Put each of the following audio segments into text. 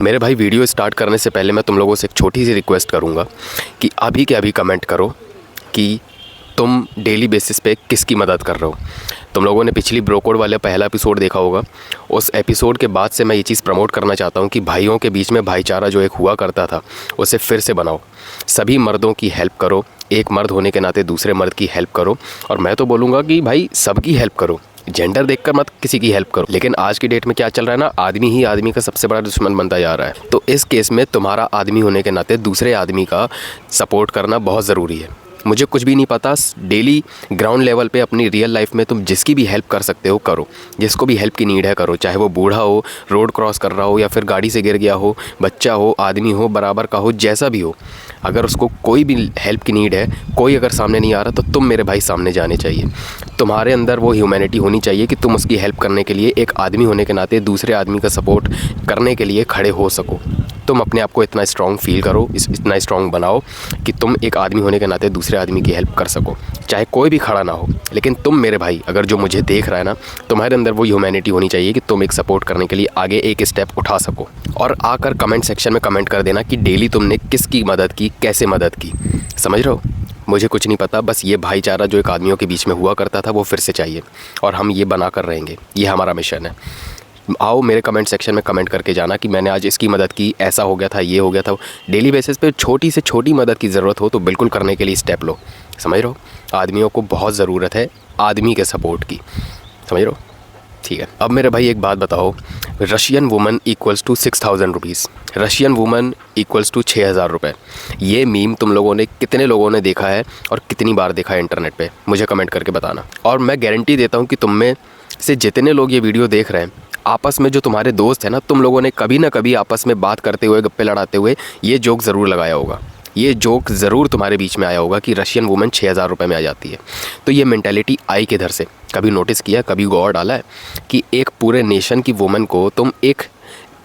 मेरे भाई video start करने से पहले मैं तुम लोगों से एक छोटी सी रिक्वेस्ट करूँगा कि अभी के अभी कमेंट करो कि तुम डेली बेसिस पे किसकी मदद कर रहे हो। तुम लोगों ने पिछली ब्रो कोड वाला पहला एपिसोड देखा होगा। उस एपिसोड के बाद से मैं ये चीज़ प्रमोट करना चाहता हूँ कि भाइयों के बीच में भाईचारा जो एक हुआ करता था उसे फिर से बनाओ। सभी मर्दों की हेल्प करो, एक मर्द होने के नाते दूसरे मर्द की हेल्प करो। और मैं तो बोलूँगा कि भाई सबकी हेल्प करो, जेंडर देखकर मत किसी की हेल्प करो। लेकिन आज की डेट में क्या चल रहा है ना, आदमी ही आदमी का सबसे बड़ा दुश्मन बनता जा रहा है। तो इस केस में तुम्हारा आदमी होने के नाते दूसरे आदमी का सपोर्ट करना बहुत ज़रूरी है। मुझे कुछ भी नहीं पता, डेली ग्राउंड लेवल पे अपनी रियल लाइफ में तुम जिसकी भी हेल्प कर सकते हो करो। जिसको भी हेल्प की नीड है करो, चाहे वो बूढ़ा हो, रोड क्रॉस कर रहा हो, या फिर गाड़ी से गिर गया हो, बच्चा हो, आदमी हो, बराबर का हो, जैसा भी हो। अगर उसको कोई भी हेल्प की नीड है, कोई अगर सामने नहीं आ रहा, तो तुम मेरे भाई सामने जाने चाहिए। तुम्हारे अंदर वो ह्यूमैनिटी होनी चाहिए कि तुम उसकी हेल्प करने के लिए एक आदमी होने के नाते दूसरे आदमी का सपोर्ट करने के लिए खड़े हो सको। तुम अपने आप को इतना स्ट्रॉन्ग फील करो, इतना स्ट्रॉन्ग बनाओ कि तुम एक आदमी होने के नाते दूसरे आदमी की हेल्प कर सको, चाहे कोई भी खड़ा ना हो। लेकिन तुम मेरे भाई, अगर जो मुझे देख रहा है ना, तुम्हारे अंदर वो ह्यूमैनिटी होनी चाहिए कि तुम एक सपोर्ट करने के लिए आगे एक स्टेप उठा सको। और आकर कमेंट सेक्शन में कमेंट कर देना कि डेली तुमने किसकी मदद की, कैसे मदद की। समझ रहे हो? मुझे कुछ नहीं पता, बस ये भाईचारा जो एक आदमियों के बीच में हुआ करता था वो फिर से चाहिए, और हम ये बना कर रहेंगे। ये हमारा मिशन है। आओ मेरे कमेंट सेक्शन में कमेंट करके जाना कि मैंने आज इसकी मदद की, ऐसा हो गया था, ये हो गया था। डेली बेसिस पे छोटी से छोटी मदद की ज़रूरत हो तो बिल्कुल करने के लिए स्टेप लो। समझ रहे हो? आदमियों को बहुत ज़रूरत है आदमी के सपोर्ट की। समझ रहे हो? ठीक है। अब मेरे भाई एक बात बताओ, Russian woman equals to 6000 rupees, Russian woman equals to 6000 रुपये। ये मीम तुम लोगों ने, कितने लोगों ने देखा है और कितनी बार देखा है इंटरनेट पे? मुझे कमेंट करके बताना। और मैं गारंटी देता हूँ कि तुम में से जितने लोग ये वीडियो देख रहे हैं, आपस में जो तुम्हारे दोस्त हैं ना, तुम लोगों ने कभी ना कभी आपस में बात करते हुए, गप्पे लड़ाते हुए ये जोक ज़रूर लगाया होगा। ये जोक ज़रूर तुम्हारे बीच में आया होगा कि रशियन वुमन 6000 रुपये में आ जाती है। तो ये मेंटालिटी आई किधर से? कभी नोटिस किया, कभी गौर डाला है कि एक पूरे नेशन की वुमन को तुम एक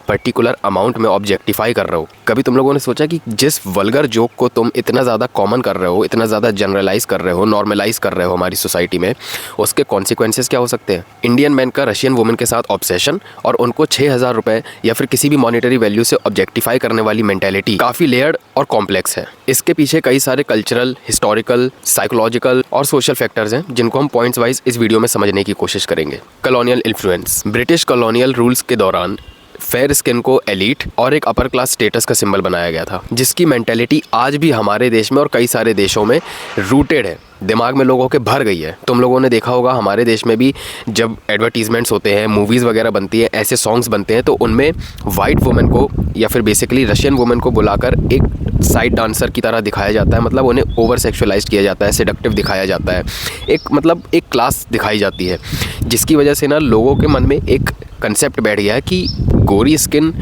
पर्टिकुलर अमाउंट में ऑब्जेक्टिफाई कर रहे हो? कभी तुम लोगों ने सोचा कि जिस वल्गर जोक को तुम इतना ज़्यादा कॉमन कर रहे हो, इतना ज़्यादा जनरलाइज कर रहे हो, नॉर्मलाइज कर रहे हो हमारी सोसाइटी में, उसके कॉन्सिक्वेंसेस क्या हो सकते हैं? इंडियन मैन का रशियन वुमन के साथ ऑब्सेशन और उनको 6000 रुपये या फिर किसी भी मॉनेटरी वैल्यू से ऑब्जेक्टिफाई करने वाली मेंटेलिटी काफ़ी लेयर्ड और कॉम्प्लेक्स है। इसके पीछे कई सारे कल्चरल, हिस्टोरिकल, साइकोलॉजिकल और सोशल फैक्टर्स हैं जिनको हम पॉइंट्स वाइज इस वीडियो में समझने की कोशिश करेंगे। Colonial influence. British colonial rules के दौरान फेयर स्किन को एलीट और एक अपर क्लास स्टेटस का सिंबल बनाया गया था, जिसकी मेंटेलिटी आज भी हमारे देश में और कई सारे देशों में रूटेड है, दिमाग में लोगों के भर गई है। तुम लोगों ने देखा होगा हमारे देश में भी जब एडवर्टीजमेंट्स होते हैं, मूवीज़ वगैरह बनती है, ऐसे सॉन्ग्स बनते हैं, तो उनमें वाइट वुमेन को या फिर बेसिकली रशियन वुमेन को बुलाकर एक साइड डांसर की तरह दिखाया जाता है। मतलब उन्हें ओवर सेक्सुअलाइज किया जाता है, सेडक्टिव दिखाया जाता है, एक क्लास दिखाई जाती है, जिसकी वजह से ना लोगों के मन में एक कंसेप्ट बैठ गया है कि गोरी स्किन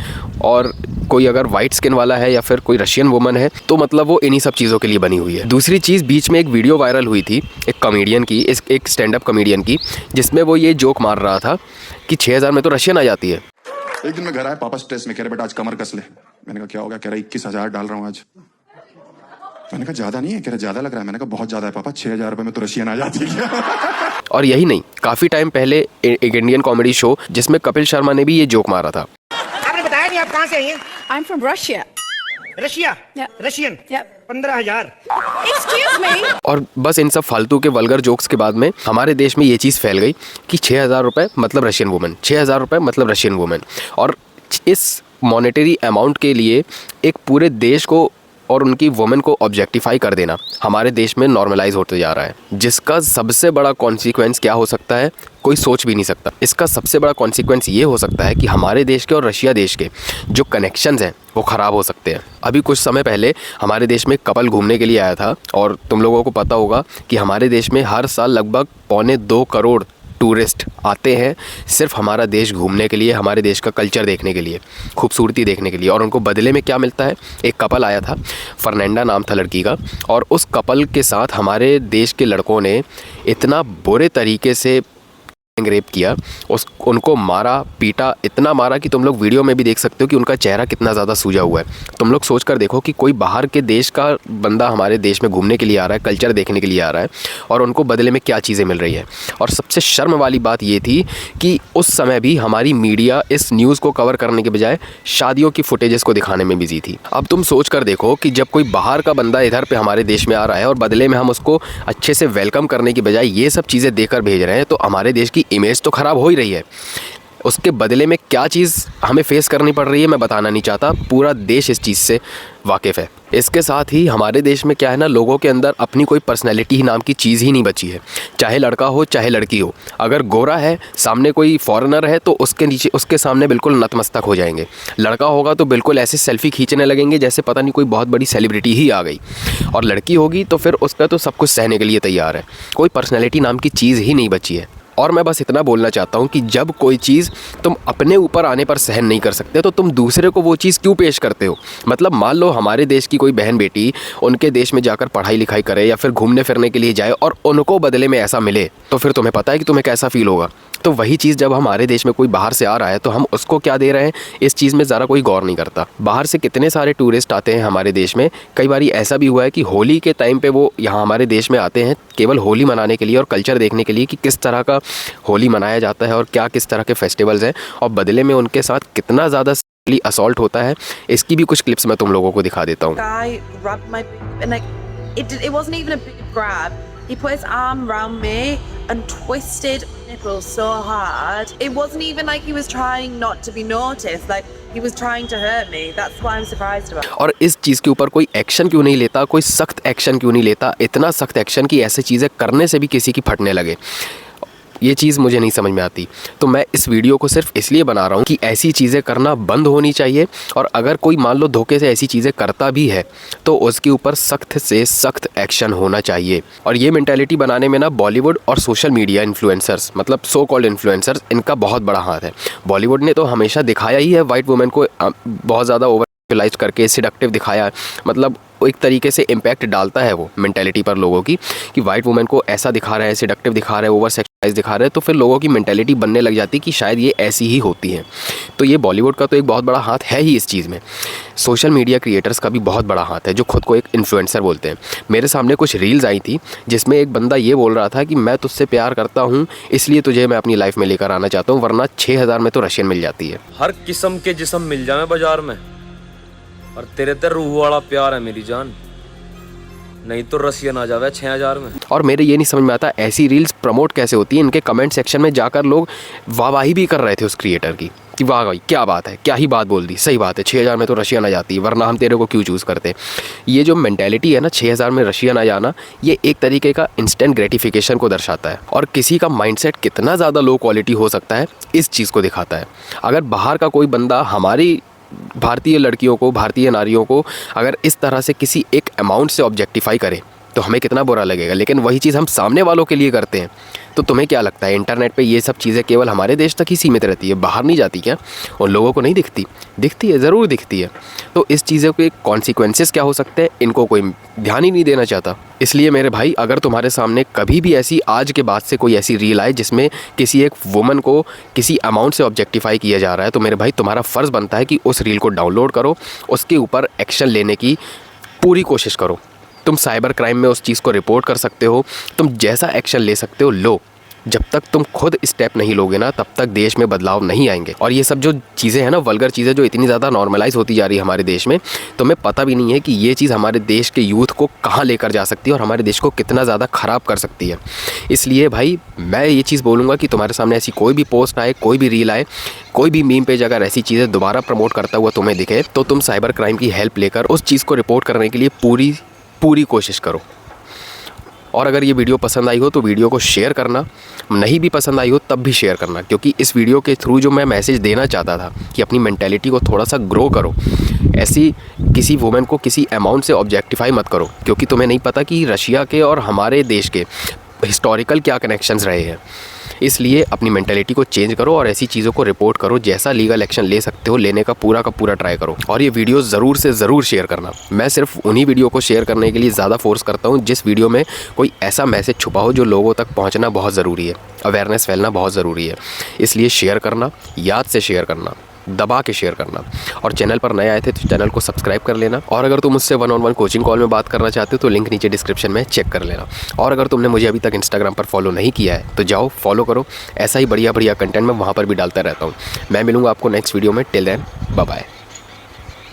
और कोई अगर वाइट स्किन वाला है या फिर कोई रशियन वुमन है तो मतलब वो इन्हीं सब चीज़ों के लिए बनी हुई है। दूसरी चीज़, बीच में एक वीडियो वायरल हुई थी एक कॉमेडियन की, एक स्टैंड अप कॉमेडियन की, जिसमें वो ये जोक मार रहा था कि 6000 में तो रशियन आ जाती है। एक दिन मैं घर आया, पापा स्ट्रेस में कह रहे बेटा आज कमर कस ले। मैंने कहा क्या हो गया? कह रहा 21,000 डाल रहा हूँ आज। मैंने कहा ज्यादा नहीं है? कह रहा ज्यादा लग रहा है। मैंने कहा बहुत ज्यादा है पापा, 6000 रुपये में तो रशियन आ जाती है। और यही नहीं, काफ़ी टाइम पहले एक इंडियन कॉमेडी शो जिसमें कपिल शर्मा ने भी ये जोक मारा था। आपने बताया नहीं आप कहाँ से आई हैं? I'm from Russia. Russia? Yeah. Russian? Yeah. 15,000। Excuse me. और बस इन सब फालतू के वल्गर जोक्स के बाद में हमारे देश में ये चीज़ फैल गई कि 6000 रुपये मतलब रशियन वुमेन, 6000 रुपये मतलब रशियन वुमेन। और इस मॉनेटरी अमाउंट के लिए एक पूरे देश को और उनकी वुमेन को ऑब्जेक्टिफाई कर देना हमारे देश में नॉर्मलाइज होते जा रहा है, जिसका सबसे बड़ा कॉन्सिक्वेंस क्या हो सकता है कोई सोच भी नहीं सकता। इसका सबसे बड़ा कॉन्सिक्वेंस ये हो सकता है कि हमारे देश के और रशिया देश के जो कनेक्शंस हैं वो ख़राब हो सकते हैं। अभी कुछ समय पहले हमारे देश में कपल घूमने के लिए आया था, और तुम लोगों को पता होगा कि हमारे देश में हर साल लगभग 2.25 करोड़ टूरिस्ट आते हैं सिर्फ हमारा देश घूमने के लिए, हमारे देश का कल्चर देखने के लिए, खूबसूरती देखने के लिए। और उनको बदले में क्या मिलता है? एक कपल आया था, फर्नांडा नाम था लड़की का, और उस कपल के साथ हमारे देश के लड़कों ने इतना बुरे तरीके से रेप किया, उनको मारा पीटा, इतना मारा कि तुम लोग वीडियो में भी देख सकते हो कि उनका चेहरा कितना ज़्यादा सूजा हुआ है। तुम लोग सोच कर देखो कि कोई बाहर के देश का बंदा हमारे देश में घूमने के लिए आ रहा है, कल्चर देखने के लिए आ रहा है, और उनको बदले में क्या चीज़ें मिल रही है। और सबसे शर्म वाली बात ये थी कि उस समय भी हमारी मीडिया इस न्यूज़ को कवर करने के बजाय शादियों की फुटेजेस को दिखाने में बिजी थी। अब तुम सोच कर देखो कि जब कोई बाहर का बंदा इधर पे हमारे देश में आ रहा है और बदले में हम उसको अच्छे से वेलकम करने की बजाय ये सब चीज़ें देकर भेज रहे हैं, तो हमारे देश की इमेज तो ख़राब हो ही रही है। उसके बदले में क्या चीज़ हमें फेस करनी पड़ रही है मैं बताना नहीं चाहता, पूरा देश इस चीज़ से वाकिफ़ है। इसके साथ ही हमारे देश में क्या है ना, लोगों के अंदर अपनी कोई पर्सनैलिटी नाम की चीज़ ही नहीं बची है। चाहे लड़का हो चाहे लड़की हो, अगर गोरा है, सामने कोई फॉरेनर है, तो उसके नीचे उसके सामने बिल्कुल नतमस्तक हो जाएंगे। लड़का होगा तो बिल्कुल ऐसे सेल्फी खींचने लगेंगे जैसे पता नहीं कोई बहुत बड़ी सेलिब्रिटी ही आ गई, और लड़की होगी तो फिर उसका तो सब कुछ सहने के लिए तैयार है। कोई पर्सनैलिटी नाम की चीज़ ही नहीं बची है। और मैं बस इतना बोलना चाहता हूँ कि जब कोई चीज़ तुम अपने ऊपर आने पर सहन नहीं कर सकते तो तुम दूसरे को वो चीज़ क्यों पेश करते हो। मतलब मान लो हमारे देश की कोई बहन बेटी उनके देश में जाकर पढ़ाई लिखाई करे या फिर घूमने फिरने के लिए जाए और उनको बदले में ऐसा मिले, तो फिर तुम्हें पता है कि तुम्हें कैसा फील होगा। तो वही चीज़ जब हमारे देश में कोई बाहर से आ रहा है तो हम उसको क्या दे रहे हैं, इस चीज़ में ज़रा कोई गौर नहीं करता। बाहर से कितने सारे टूरिस्ट आते हैं हमारे देश में। कई बार ऐसा भी हुआ है कि होली के टाइम पे वो यहाँ हमारे देश में आते हैं केवल होली मनाने के लिए और कल्चर देखने के लिए कि किस तरह का होली मनाया जाता है और क्या किस तरह के फेस्टिवल्स हैं, और बदले में उनके साथ कितना ज़्यादा असॉल्ट होता है। इसकी भी कुछ क्लिप्स मैं तुम लोगों को दिखा देता हूँ। Guy grabbed my boob and like it wasn't even a big grab. He put his arm around me and twisted my nipples so hard. It wasn't even like he was trying not to be noticed. Like he was trying to hurt me. That's what I'm surprised about. और इस चीज़ के ऊपर कोई action क्यों नहीं लेता, कोई सख्त एक्शन क्यों नहीं लेता, इतना सख्त एक्शन कि ऐसी चीज़ें करने से भी किसी की फटने लगे। ये चीज़ मुझे नहीं समझ में आती। तो मैं इस वीडियो को सिर्फ इसलिए बना रहा हूँ कि ऐसी चीज़ें करना बंद होनी चाहिए, और अगर कोई मान लो धोखे से ऐसी चीज़ें करता भी है तो उसके ऊपर सख्त से सख्त एक्शन होना चाहिए। और ये मेंटालिटी बनाने में ना बॉलीवुड और सोशल मीडिया इन्फ्लुएंसर्स, मतलब सो कॉल्ड इन्फ्लुएंसर्स, इनका बहुत बड़ा हाथ है। बॉलीवुड ने तो हमेशा दिखाया ही है वाइट वुमेन को बहुत ज़्यादा ओवर करके सिडक्टिव दिखाया, मतलब एक तरीके से इम्पैक्ट डालता है वो मेंटालिटी पर लोगों की कि वाइट वुमेन को ऐसा दिखा रहा है, सिडक्टिव दिखा रहा है, ओवर सेक्सुअलाइज दिखा रहा है, तो फिर लोगों की मेंटालिटी बनने लग जाती है कि शायद ये ऐसी ही होती है। तो ये बॉलीवुड का तो एक बहुत बड़ा हाथ है ही इस चीज़ में। सोशल मीडिया क्रिएटर्स का भी बहुत बड़ा हाथ है जो खुद को एक इन्फ्लुएंसर बोलते हैं। मेरे सामने कुछ रील्स आई थी जिसमें एक बंदा ये बोल रहा था कि मैं तुझसे प्यार करता हूँ इसलिए तुझे मैं अपनी लाइफ में लेकर आना चाहता हूँ, वरना 6000 में तो रशियन मिल जाती है। हर किस्म के जिस्म मिल जाए बाजार में, और तेरे ते रूह वाला प्यार है मेरी जान, नहीं तो रसियन आ जावे 6000 में। और मेरे ये नहीं समझ में आता ऐसी रील्स प्रमोट कैसे होती है। इनके कमेंट सेक्शन में जाकर लोग वाहवाही भी कर रहे थे उस क्रिएटर की कि वाह भाई क्या बात है, क्या ही बात बोल दी, सही बात है, 6000 में तो रशियन आ जाती है, वरना हम तेरे को क्यों चूज़ करते। ये जो मेंटेलिटी है ना 6000 में रशियन आ जाना, ये एक तरीके का इंस्टेंट ग्रेटिफिकेशन को दर्शाता है, और किसी का माइंडसेट कितना ज़्यादा लो क्वालिटी हो सकता है इस चीज़ को दिखाता है। अगर बाहर का कोई बंदा हमारी भारतीय लड़कियों को, भारतीय नारियों को अगर इस तरह से किसी एक अमाउंट से ऑब्जेक्टिफाई करे तो हमें कितना बुरा लगेगा, लेकिन वही चीज़ हम सामने वालों के लिए करते हैं। तो तुम्हें क्या लगता है इंटरनेट पे ये सब चीज़ें केवल हमारे देश तक ही सीमित रहती है, बाहर नहीं जाती क्या? उन लोगों को नहीं दिखती? दिखती है, ज़रूर दिखती है। तो इस चीज़ों के कॉन्सिक्वेंसेस क्या हो सकते हैं इनको कोई ध्यान ही नहीं देना चाहता। इसलिए मेरे भाई, अगर तुम्हारे सामने कभी भी ऐसी आज के बाद से कोई ऐसी रील आए जिसमें किसी एक वुमन को किसी अमाउंट से ऑब्जेक्टिफाई किया जा रहा है, तो मेरे भाई तुम्हारा फ़र्ज़ बनता है कि उस रील को डाउनलोड करो, उसके ऊपर एक्शन लेने की पूरी कोशिश करो। तुम साइबर क्राइम में उस चीज़ को रिपोर्ट कर सकते हो, तुम जैसा एक्शन ले सकते हो लो। जब तक तुम खुद स्टेप नहीं लोगे ना तब तक देश में बदलाव नहीं आएंगे। और ये सब जो चीज़ें हैं ना, वल्गर चीज़ें जो इतनी ज़्यादा नॉर्मलाइज होती जा रही है हमारे देश में, तुम्हें पता भी नहीं है कि ये चीज़ हमारे देश के यूथ को कहाँ लेकर जा सकती है और हमारे देश को कितना ज़्यादा ख़राब कर सकती है। इसलिए भाई मैं ये चीज़ बोलूँगा कि तुम्हारे सामने ऐसी कोई भी पोस्ट आए, कोई भी रील आए, कोई भी मीम पेज अगर ऐसी चीज़ें दोबारा प्रमोट करता हुआ तुम्हें दिखे तो तुम साइबर क्राइम की हेल्प लेकर उस चीज़ को रिपोर्ट करने के लिए पूरी कोशिश करो। और अगर ये वीडियो पसंद आई हो तो वीडियो को शेयर करना, नहीं भी पसंद आई हो तब भी शेयर करना, क्योंकि इस वीडियो के थ्रू जो मैं मैसेज देना चाहता था कि अपनी मेंटालिटी को थोड़ा सा ग्रो करो। ऐसी किसी वुमेन को किसी अमाउंट से ऑब्जेक्टिफाई मत करो, क्योंकि तुम्हें नहीं पता कि रशिया के और हमारे देश के हिस्टोरिकल क्या कनेक्शंस रहे हैं। इसलिए अपनी मेंटेलिटी को चेंज करो और ऐसी चीज़ों को रिपोर्ट करो, जैसा लीगल एक्शन ले सकते हो लेने का पूरा ट्राई करो। और ये वीडियो ज़रूर से ज़रूर शेयर करना। मैं सिर्फ उन्हीं वीडियो को शेयर करने के लिए ज़्यादा फोर्स करता हूँ जिस वीडियो में कोई ऐसा मैसेज छुपा हो जो लोगों तक पहुँचना बहुत ज़रूरी है, अवेयरनेस फैलना बहुत ज़रूरी है। इसलिए शेयर करना, याद से शेयर करना, दबा के शेयर करना। और चैनल पर नए आए थे तो चैनल को सब्सक्राइब कर लेना। और अगर तुम मुझसे 1-on-1 कोचिंग कॉल में बात करना चाहते हो तो लिंक नीचे डिस्क्रिप्शन में चेक कर लेना। और अगर तुमने मुझे अभी तक इंस्टाग्राम पर फॉलो नहीं किया है तो जाओ फॉलो करो, ऐसा ही बढ़िया कंटेंट मैं वहाँ पर भी डालता रहता हूँ। मैं मिलूँगा आपको नेक्स्ट वीडियो में। Till then bye bye.